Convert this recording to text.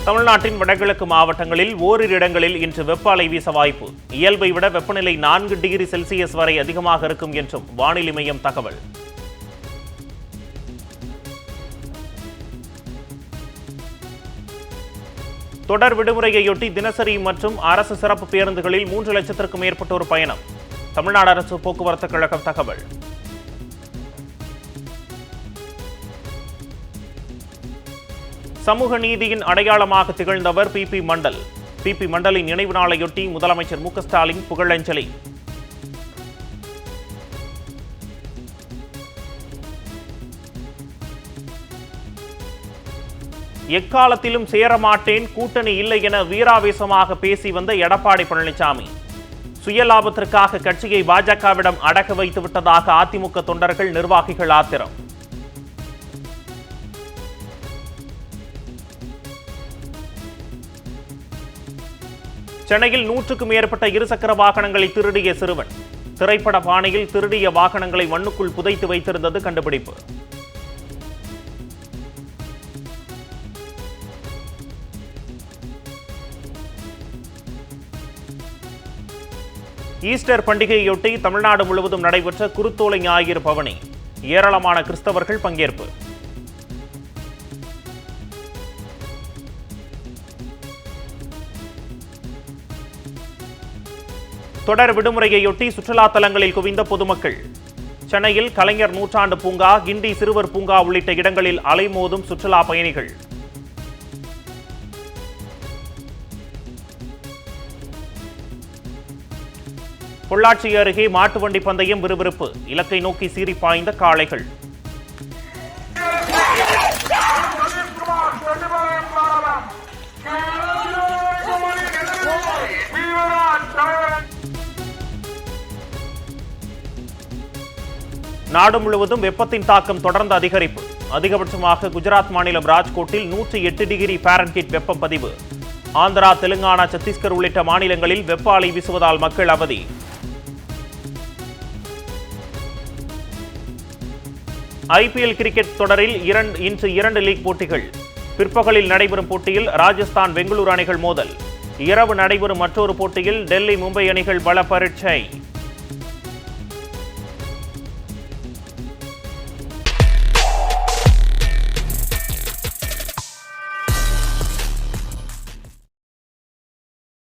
தமிழ்நாட்டின் வடகிழக்கு மாவட்டங்களில் ஓரிரு இடங்களில் இன்று வெப்ப அலை வீச வாய்ப்பு. இயல்பை விட வெப்பநிலை 4 டிகிரி செல்சியஸ் வரை அதிகமாக இருக்கும் என்றும் வானிலை மையம் தகவல். தொடர் விடுமுறையொட்டி தினசரி மற்றும் அரசு சிறப்பு பேருந்துகளில் 3 லட்சத்திற்கும் மேற்பட்டோர் பயணம். தமிழ்நாடு அரசு போக்குவரத்து கழகம் தகவல். சமூக நீதியின் அடையாளமாக திகழ்ந்தவர் பி மண்டல். பி மண்டலின் நினைவு நாளையொட்டி முதலமைச்சர் மு க ஸ்டாலின் புகழஞ்சலி. எக்காலத்திலும் சேரமாட்டேன், கூட்டணி இல்லை என வீராவேசமாக பேசி வந்த எடப்பாடி பழனிசாமி சுயலாபத்திற்காக கட்சியை பாஜகவிடம் அடக்க வைத்து விட்டதாக அதிமுக தொண்டர்கள் நிர்வாகிகள் ஆத்திரம். சென்னையில் 100க்கும் மேற்பட்ட இருசக்கர வாகனங்களை திருடிய சிறுவன். திரைப்பட பாணியில் திருடிய வாகனங்களை மண்ணுக்குள் புதைத்து வைத்திருந்தது கண்டுபிடிப்பு. ஈஸ்டர் பண்டிகையொட்டி தமிழ்நாடு முழுவதும் நடைபெற்ற குருத்தோலை ஞாயிறு பவனி. ஏராளமான கிறிஸ்தவர்கள் பங்கேற்பு. தொடர் விடுமுறையொட்டி சுற்றுலா தலங்களில் குவிந்த பொதுமக்கள். சென்னையில் கலைஞர் நூற்றாண்டு பூங்கா, கிண்டி சிறுவர் பூங்கா உள்ளிட்ட இடங்களில் அலைமோதும் சுற்றுலா பயணிகள். பொள்ளாச்சி அருகே மாட்டு வண்டி பந்தயம் விறுவிறுப்பு. இலக்கை நோக்கி சீறி பாய்ந்த காளைகள். நாடு முழுவதும் வெப்பத்தின் தாக்கம் தொடர்ந்து அதிகரிப்பு. அதிகபட்சமாக குஜராத் மாநிலம் ராஜ்கோட்டில் 108 டிகிரி ஃபாரன்ஹீட் வெப்பம் பதிவு. ஆந்திரா, தெலுங்கானா, சத்தீஸ்கர் உள்ளிட்ட மாநிலங்களில் வெப்ப அலை வீசுவதால் மக்கள் அவதி. ஐபிஎல் கிரிக்கெட் தொடரில் இன்று 2 லீக் போட்டிகள். பிற்பகலில் நடைபெறும் போட்டியில் ராஜஸ்தான், பெங்களூரு அணிகள் மோதல். இரவு நடைபெறும் மற்றொரு போட்டியில் டெல்லி, மும்பை அணிகள் பல பரீட்சை.